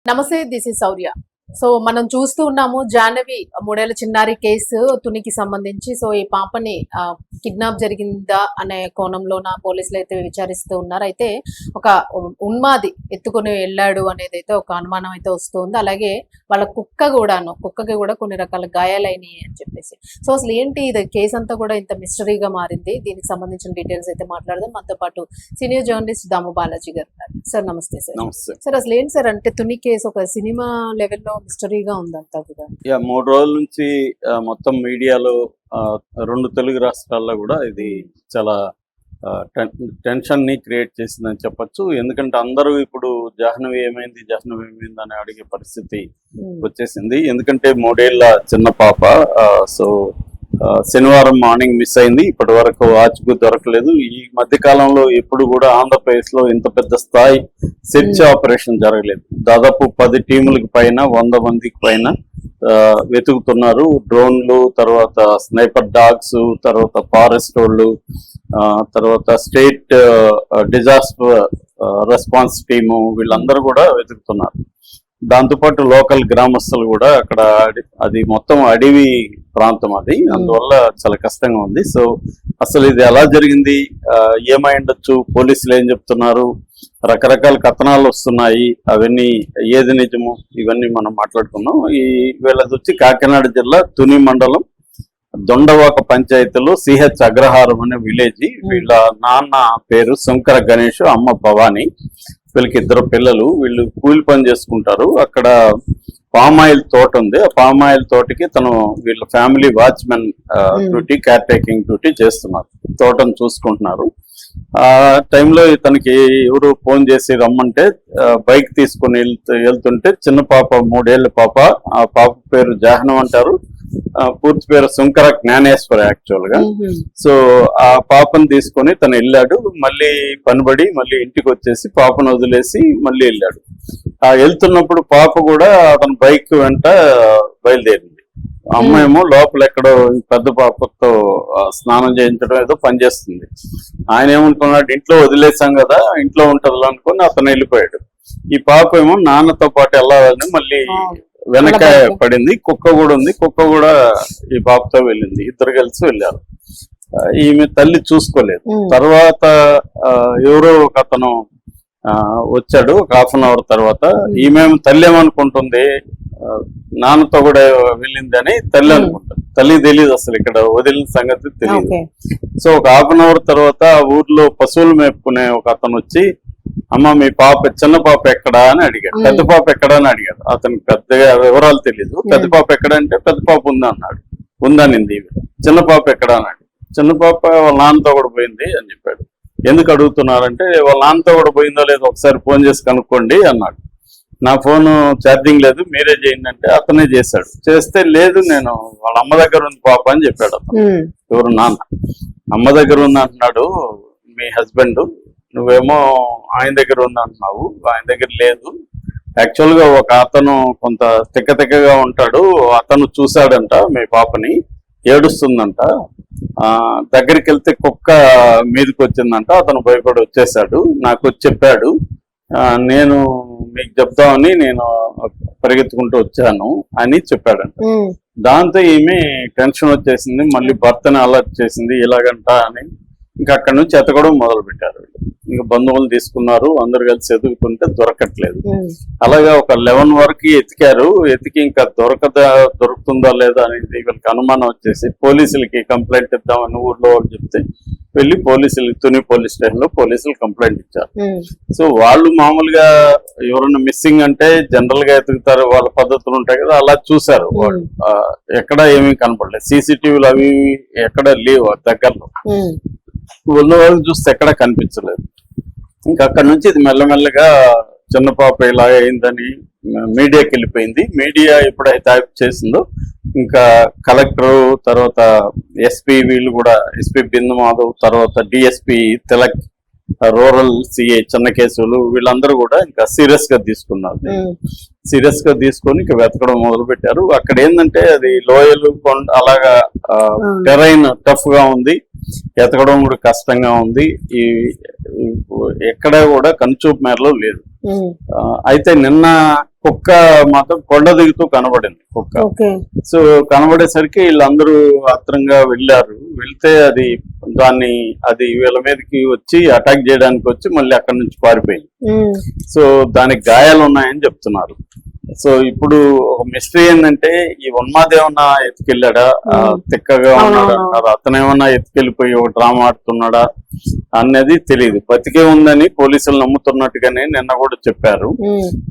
నమస్తే, this is Shaurya. So మనం చూస్తూ ఉన్నాము జాహ్నవి 3 ఏళ్ల చిన్నారి కేసు తునికి సంబంధించి. సో ఈ పాపని కిడ్నాప్ జరిగిందా అనే కోణంలోన పోలీసులు అయితే విచారిస్తూ ఉన్నారు. అయితే ఒక ఉన్మాది ఎత్తుకొని వెళ్ళాడు అనేది అయితే ఒక అనుమానం అయితే వస్తుంది. అలాగే వాళ్ళ కుక్కకి కూడా కొన్ని రకాల గాయాలైనాయి అని చెప్పేసి. సో అసలు ఏంటి ఇది కేసు అంతా కూడా ఇంత మిస్టరీగా మారింది? దీనికి సంబంధించిన డీటెయిల్స్ అయితే మాట్లాడదాం. మనతో పాటు సీనియర్ జర్నలిస్ట్ దాము బాలాజీ గారు ఉన్నారు. సార్ నమస్తే సార్. సార్ అసలు ఏంటి సార్ అంటే తుని కేసు ఒక సినిమా లెవెల్లో మిస్టరీగా ఉందంతా కూడా. 3 రోజుల నుంచి మొత్తం మీడియాలో 2 తెలుగు రాష్ట్రాల్లో కూడా ఇది చాలా టెన్షన్ ని క్రియేట్ చేసిందని చెప్పొచ్చు. ఎందుకంటే అందరూ ఇప్పుడు జాహ్నవి ఏమైంది అని అడిగే పరిస్థితి వచ్చేసింది. ఎందుకంటే 3 ఏళ్ల చిన్న పాప శనివారం మార్నింగ్ మిస్ అయింది. ఇప్పటి వరకు ఆచూకీ దొరకలేదు. ఈ మధ్య కాలంలో ఎప్పుడు కూడా ఆంధ్రప్రదేశ్ లో ఇంత పెద్ద స్థాయి సెర్చ్ ఆపరేషన్ జరగలేదు. దాదాపు 10 టీములకు పైన 100 మందికి పైన వెతుకుతున్నారు. డ్రోన్లు, తర్వాత స్నైపర్ డాగ్స్, తర్వాత ఫారెస్ట్ వాళ్ళు, తర్వాత స్టేట్ డిజాస్టర్ రెస్పాన్స్ టీము, వీళ్ళందరూ కూడా వెతుకుతున్నారు. దాంతోపాటు లోకల్ గ్రామస్తులు కూడా అక్కడ అది మొత్తం అడవి ప్రాంతం, అది అందువల్ల చాలా కష్టంగా ఉంది. సో అసలు ఇది ఎలా జరిగింది, ఏమై ఉండొచ్చు, పోలీసులు ఏం చెప్తున్నారు, రకరకాల కథనాలు వస్తున్నాయి, అవన్నీ ఏది నిజము, ఇవన్నీ మనం మాట్లాడుకున్నాం. వీళ్ళది వచ్చి కాకినాడ జిల్లా తుని మండలం దొండవాక పంచాయతీలో సిహెచ్ అగ్రహారం అనే విలేజ్. వీళ్ళ నాన్న పేరు శంకర గణేష్, అమ్మ భవాని. వీళ్ళకి 2 పిల్లలు. వీళ్ళు కూలి పని చేసుకుంటారు. అక్కడ పామాయిల్ తోట ఉంది. ఆ పామాయిల్ తోటకి వీళ్ళ family watchman duty, care taking duty చేస్తున్నారు. తోటను చూసుకుంటున్నారు. ఆ టైంలో ఇతనికి ఎవరు ఫోన్ చేసి రమ్మంటే బైక్ తీసుకుని వెళ్తుంటే చిన్న పాప, 3 ఏళ్ల పాప, ఆ పాప పేరు జాహ్నవి అంటారు, పూర్తి పేరు శంకర జ్ఞానేశ్వర యాక్చువల్ గా. సో ఆ పాపను తీసుకొని తను వెళ్ళాడు. మళ్ళీ పనిబడి మళ్ళీ ఇంటికి వచ్చేసి పాపను వదిలేసి మళ్ళీ వెళ్ళాడు. ఆ వెళ్తున్నప్పుడు పాప కూడా అతని బైక్ వెంట బయలుదేరింది. అమ్మాయేమో లోపల ఎక్కడో పెద్ద పాపతో స్నానం చేయించడం ఏదో పనిచేస్తుంది. ఆయన ఏమనుకున్నాడు, ఇంట్లో వదిలేసాం కదా, ఇంట్లో ఉంటది అనుకుని అతను వెళ్ళిపోయాడు. ఈ పాప ఏమో నాన్నతో పాటు వెళ్ళాలని మళ్ళీ వెనక పడింది. కుక్క కూడా ఉంది. కుక్క కూడా ఈ పాపతో వెళ్ళింది. 2 కలిసి వెళ్ళారు. ఈమె తల్లి చూసుకోలేదు. తర్వాత ఎవరో ఒక అతను వచ్చాడు. ఒక 1/2 అవర్ తర్వాత ఈమె తల్లి ఏమనుకుంటుంది, నాన్నతో కూడా వెళ్ళింది అని తల్లి అనుకుంటుంది. తల్లి తెలియదు అసలు ఇక్కడ వదిలిన సంగతి తెలియదు. సో ఒక 1/2 అవర్ తర్వాత ఊర్లో పశువులు మేపుకునే ఒక అతను వచ్చి, అమ్మ మీ పాప, చిన్న పాప ఎక్కడా అని అడిగాడు. పెద్ద పాప ఎక్కడా అని అడిగాడు. అతనికి పెద్దగా వివరాలు తెలియదు. పెద్ద పాప ఎక్కడ అంటే పెద్ద పాప ఉందా అన్నాడు. ఉందనింది. చిన్న పాప ఎక్కడా అన్నాడు. చిన్న పాప వాళ్ళ నాన్నతో కూడా పోయింది అని చెప్పాడు. ఎందుకు అడుగుతున్నారంటే, వాళ్ళ నాన్నతో కూడా పోయిందో లేదో ఒకసారి ఫోన్ చేసి కనుక్కోండి అన్నాడు. నా ఫోన్ ఛార్జింగ్ లేదు, మీరే చేయండి అంటే అతనే చేశాడు. చేస్తే లేదు, నేను వాళ్ళ అమ్మ దగ్గర ఉంది పాప అని చెప్పాడు అతను. ఎవరు, నాన్న. అమ్మ దగ్గర ఉంది అంటున్నాడు మీ హస్బెండ్, నువ్వేమో ఆయన దగ్గర ఉంది అంటున్నావు. ఆయన దగ్గర లేదు. యాక్చువల్ గా ఒక అతను కొంత తిక్కగా ఉంటాడు, అతను చూశాడంట మీ పాపని, ఏడుస్తుందంట. దగ్గరికి వెళ్తే కుక్క మీదకి వచ్చిందంట. అతను భయపడి వచ్చేసాడు. నాకు వచ్చి చెప్పాడు, నేను మీకు చెప్దామని నేను పరిగెత్తుకుంటూ వచ్చాను అని చెప్పాడంట. దాంతో ఈమె టెన్షన్ వచ్చేసింది. మళ్ళీ భర్తని అలర్ట్ చేసింది, ఇలాగంట అని. ఇంకా అక్కడి నుంచి ఎతకడం మొదలు పెట్టారు. ఇంకా బంధువులు తీసుకున్నారు. అందరు కలిసి ఎదుగుతుంటే దొరకట్లేదు. అలాగా ఒక 11 వరకు ఎతికారు. ఎతికి ఇంకా దొరుకుతుందా లేదా అనేది వీళ్ళకి అనుమానం వచ్చేసి పోలీసులకి కంప్లైంట్ ఇద్దామని ఊర్లో వాళ్ళు చెప్తే వెళ్ళి తుని పోలీస్ స్టేషన్ లో పోలీసులు కంప్లైంట్ ఇచ్చారు. సో వాళ్ళు మామూలుగా ఎవరైనా మిస్సింగ్ అంటే జనరల్ గా ఎతుకుతారు, వాళ్ళ పద్ధతులు ఉంటాయి కదా, అలా చూసారు వాళ్ళు. ఎక్కడ ఏమీ కనపడలేదు. సీసీటీవీలు అవి ఎక్కడ లేవు దగ్గరలో. ఉన్న వాళ్ళు చూస్తే ఎక్కడ కనిపించలేదు. ఇంకా అక్కడి నుంచి ఇది మెల్లమెల్లగా చిన్న పాప ఇలా అయిందని మీడియాకి వెళ్ళిపోయింది. మీడియా ఎప్పుడైతే యాప్ చేసిందో ఇంకా కలెక్టర్, తర్వాత ఎస్పీ, వీళ్ళు కూడా ఎస్పీ బిందు మాధవ్, తర్వాత DSP Tilak, rural CI Chennakesavulu, వీళ్ళందరూ కూడా ఇంకా సీరియస్ గా తీసుకున్నారు. సీరియస్ గా తీసుకొని ఇంకా వెతకడం మొదలు పెట్టారు. అక్కడ ఏంటంటే అది లోయలు, కొండ, అలాగా టెరైన్ టఫ్ గా ఉంది. ఎతకడం కూడా కష్టంగా ఉంది. ఎక్కడ కూడా కనుచూపు మేరలో లేదు. అయితే నిన్న కుక్క మాత్రం కొండ దిగుతూ కనబడింది కుక్క. ఓకే. సో కనబడేసరికి వీళ్ళందరూ ఆత్రంగా వెళ్తే అది వీళ్ళ మీదకి వచ్చి అటాక్ చేయడానికి వచ్చి మళ్ళీ అక్కడి నుంచి పారిపోయింది. సో దానికి గాయాలు ఉన్నాయని చెప్తున్నారు. సో ఇప్పుడు ఒక మిస్టరీ ఏంటంటే ఈ ఉన్మాదేమన్నా ఎత్తుకెళ్ళాడా, తిక్కగా ఉన్నాడా అన్నారు, అతనేమన్నా ఎత్తుకెళ్ళిపోయి ఒక డ్రామా ఆడుతున్నాడా అనేది తెలియదు. బతికే ఉందని పోలీసులు నమ్ముతున్నట్టుగానే నిన్న కూడా చెప్పారు.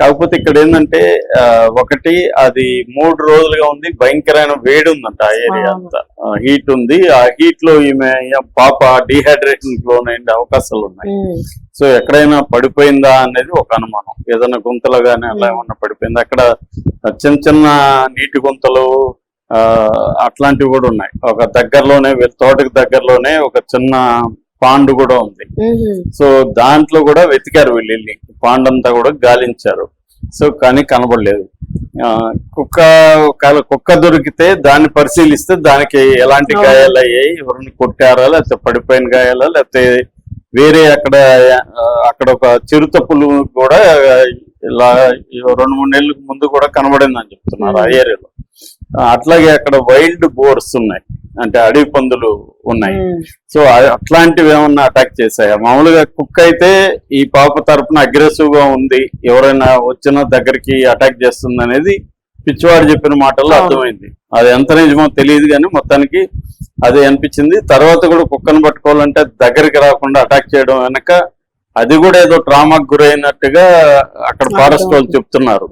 కాకపోతే ఇక్కడ ఏంటంటే ఒకటి అది 3 రోజులుగా ఉంది, భయంకరమైన వేడి ఉందంట ఆ ఏరియా అంతా, హీట్ ఉంది. ఆ హీట్ లో ఈమె పాప డీహైడ్రేషన్ లోనే అవకాశాలు ఉన్నాయి. సో ఎక్కడైనా పడిపోయిందా అనేది ఒక అనుమానం. ఏదైనా గుంతలు గానీ అలా ఏమన్నా పడిపోయిందా, అక్కడ చిన్న చిన్న నీటి గుంతలు అట్లాంటివి కూడా ఉన్నాయి. ఒక దగ్గరలోనే తోటకి దగ్గరలోనే ఒక చిన్న పాండు కూడా ఉంది. సో దాంట్లో కూడా వెతికారు వీళ్ళు, పాండ్ అంతా కూడా గాలించారు. సో కానీ కనబడలేదు. కుక్క దొరికితే దాన్ని పరిశీలిస్తే దానికి ఎలాంటి గాయాలు అయ్యాయి, ఎవరిని కొట్టారా, లేకపోతే పడిపోయిన గాయాలా, లేకపోతే వేరే అక్కడ ఒక చిరుతపులు కూడా ఇలా 2-3 నెలల ముందు కూడా కనబడిందని చెప్తున్నారు ఆ ఏరియాలో. అట్లాగే అక్కడ వైల్డ్ బోర్స్ ఉన్నాయి, అంటే అడవి పందులు ఉన్నాయి. సో అట్లాంటివి ఏమన్నా అటాక్ చేశాయా? మామూలుగా కుక్క అయితే ఈ పాప తరపున అగ్రెసివ్ గా ఉంది, ఎవరైనా వచ్చిన దగ్గరికి అటాక్ చేస్తుంది అనేది పిచ్చివాడు చెప్పిన మాటల్లో అర్థమైంది. అది ఎంత నిజమో తెలియదు కానీ మొత్తానికి అదే అనిపించింది. తర్వాత కూడా కుక్కను పట్టుకోవాలంటే దగ్గరికి రాకుండా అటాక్ చేయడం వెనక అది కూడా ఏదో ట్రామాకు గురైనట్టుగా అక్కడ ఫారెస్ట్ వాళ్ళు చెప్తున్నారు.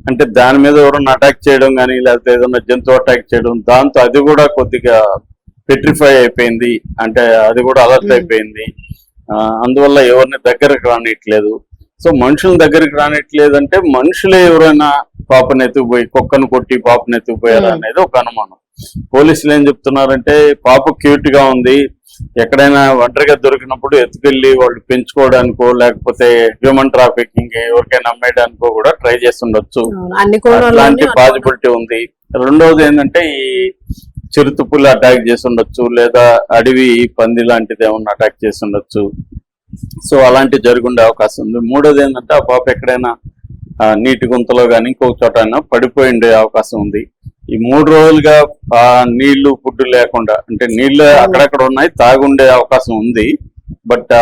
అంటే దాని మీద ఎవరన్నా అటాక్ చేయడం కానీ, లేకపోతే ఏదైనా జంతువు అటాక్ చేయడం, దాంతో అది కూడా కొద్దిగా పెట్రిఫై అయిపోయింది, అంటే అది కూడా అలర్ట్ అయిపోయింది. అందువల్ల ఎవరిని దగ్గరకు రానిట్లేదు. సో మనుషుల దగ్గరికి రానిట్లేదు అంటే మనుషులే ఎవరైనా పాపను ఎత్తుకుపోయి కుక్కను కొట్టి పాపను ఎత్తుకుపోయారా అనేది ఒక అనుమానం. పోలీసులు ఏం చెప్తున్నారంటే పాప క్యూట్ గా ఉంది, ఎక్కడైనా ఒంటరిగా దొరికినప్పుడు ఎత్తుకెళ్లి వాళ్ళు పెంచుకోవడానికో లేకపోతే హ్యూమన్ ట్రాఫికింగ్ ఎవరికైనా అమ్మేయడానికో కూడా ట్రై చేస్తుండొచ్చు, అలాంటి పాజిబిలిటీ ఉంది. రెండోది ఏంటంటే ఈ చిరుతుపులు అటాక్ చేసి ఉండొచ్చు, లేదా అడవి పంది లాంటిది ఏమన్నా అటాక్ చేసి ఉండొచ్చు. సో అలాంటివి జరుగుండే అవకాశం ఉంది. మూడోది ఏంటంటే ఆ పాప ఎక్కడైనా నీటి గుంతలో కానీ ఇంకొక చోట పడిపోయి ఉండే అవకాశం ఉంది. ఈ 3 రోజులుగా నీళ్లు ఫుడ్ లేకుండా, అంటే నీళ్లు అక్కడక్కడ ఉన్నాయి, తాగుండే అవకాశం ఉంది. బట్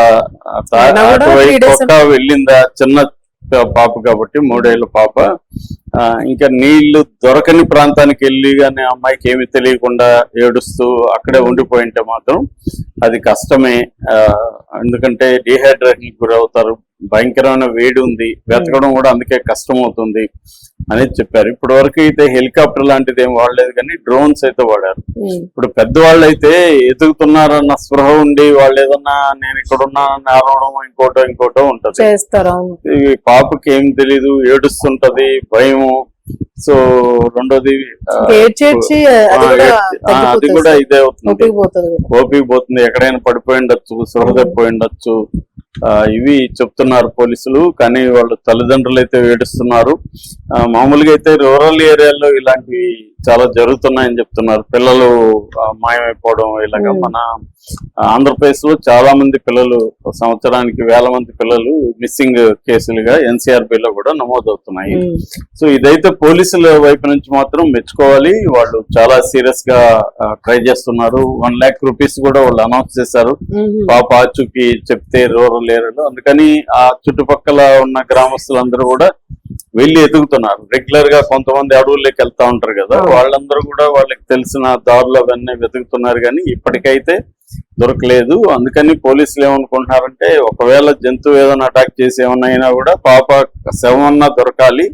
కుక్క వెళ్ళిందా, చిన్న పాప కాబట్టి 3 ఏళ్ల పాప, ఇంకా నీళ్లు దొరకని ప్రాంతానికి వెళ్ళి కానీ అమ్మాయికి ఏమి తెలియకుండా ఏడుస్తూ అక్కడే ఉండిపోయింటే మాత్రం అది కష్టమే. ఎందుకంటే డీహైడ్రేషన్ గురవుతారు, భయంకరమైన వేడి ఉంది, వెతకడం కూడా అందుకే కష్టం అవుతుంది అనేది చెప్పారు. ఇప్పటి వరకు అయితే హెలికాప్టర్ లాంటిది ఏం వాడలేదు కానీ డ్రోన్స్ అయితే వాడారు. ఇప్పుడు పెద్దవాళ్ళు అయితే ఎదుగుతున్నారన్న స్పృహ ఉండి వాళ్ళు ఏదన్నా నేను ఇక్కడ ఉన్నానని అరవడం ఇంకోటో ఉంటది. పాపకి ఏం తెలీదు, ఏడుస్తుంటది, భయము. సో రెండోది అది కూడా ఇదే అవుతుంది, ఓపిక పోతుంది, ఎక్కడైనా పడిపోయి ఉండొచ్చు, సొరదపోయి ఉండొచ్చు. ఇవి చెప్తున్నారు పోలీసులు. కానీ వాళ్ళు తల్లిదండ్రులు అయితే ఏడుస్తున్నారు. మామూలుగా అయితే రూరల్ ఏరియాలో ఇలాంటివి చాలా జరుగుతున్నాయని చెప్తున్నారు. పిల్లలు మాయమైపోవడం ఇలాగా. మన ఆంధ్రప్రదేశ్ లో చాలా మంది పిల్లలు, సంవత్సరానికి 1000 మంది పిల్లలు మిస్సింగ్ కేసులుగా ఎన్సీఆర్బీలో కూడా నమోదవుతున్నాయి. సో ఇదైతే పోలీసుల వైపు నుంచి మాత్రం మెచ్చుకోవాలి. వాళ్ళు చాలా సీరియస్ గా ట్రై చేస్తున్నారు. 1 lakh రూపీస్ కూడా వాళ్ళు అనౌన్స్ చేశారు పాప ఆచూకి చెప్తే రూరల్ ఏరియాలో. అందుకని ఆ చుట్టుపక్కల ఉన్న గ్రామస్తులందరూ కూడా వెళ్ళి ఎదుగుతున్నారు. రెగ్యులర్ గా కొంతమంది అడవుల్లోకి వెళ్తా ఉంటారు కదా, వాళ్ళందరూ కూడా వాళ్ళకి తెలిసిన దారులు అవన్నీ వెతుకుతున్నారు కానీ ఇప్పటికైతే దొరకలేదు. అందుకని పోలీసులు ఏమనుకుంటున్నారంటే ఒకవేళ జంతువు ఏదైనా అటాక్ చేసి ఏమన్నా అయినా కూడా పాప శవమన్నా దొరకాలి,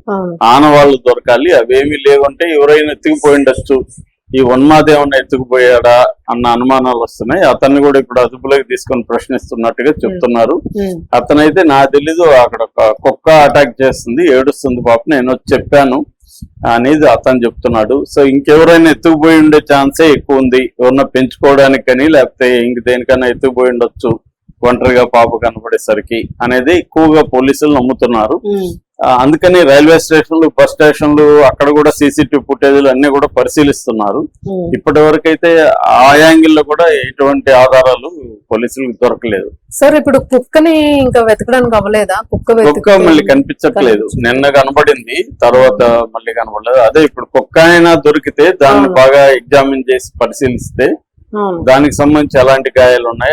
ఆనవాళ్ళు దొరకాలి. అవేమీ లేవంటే ఎవరైనా ఎత్తుకుపోయి ఉండొచ్చు, ఈ ఉన్మాది ఏమన్నా ఎత్తుకుపోయాడా అన్న అనుమానాలు వస్తున్నాయి. అతన్ని కూడా ఇప్పుడు అదుపులోకి తీసుకొని ప్రశ్నిస్తున్నట్టుగా చెప్తున్నారు. అతనైతే నాకు తెలీదు, అక్కడ కుక్క అటాక్ చేస్తుంది, ఏడుస్తుంది పాప, నేను వచ్చి చెప్పాను అనేది అతను చెప్తున్నాడు. సో ఇంకెవరైనా ఎత్తుకుపోయి ఉండే ఛాన్సే ఎక్కువ ఉంది, ఎవరన్నా పెంచుకోవడానికి కానీ లేకపోతే ఇంక దేనికైనా ఎత్తుకుపోయి ఉండొచ్చు ఒంటరిగా పాప కనపడేసరికి అనేది ఎక్కువగా పోలీసులు నమ్ముతున్నారు. అందుకని రైల్వే స్టేషన్లు, బస్ స్టేషన్లు అక్కడ కూడా సీసీటీవీ ఫుటేజ్లు అన్ని కూడా పరిశీలిస్తున్నారు. ఇప్పటి వరకు అయితే ఆ యాంగిల్లో కూడా ఎటువంటి ఆధారాలు పోలీసులకు దొరకలేదు. సార్ ఇప్పుడు కుక్కని ఇంకా వెతకడానికి అవ్వలేదా? కుక్క మళ్ళీ కనిపించట్లేదు. నిన్న కనబడింది, తర్వాత మళ్ళీ కనబడలేదు. అదే ఇప్పుడు కుక్క అయినా దొరికితే దాన్ని బాగా ఎగ్జామిన్ చేసి పరిశీలిస్తే దానికి సంబంధించి ఎలాంటి గాయాలు ఉన్నాయి,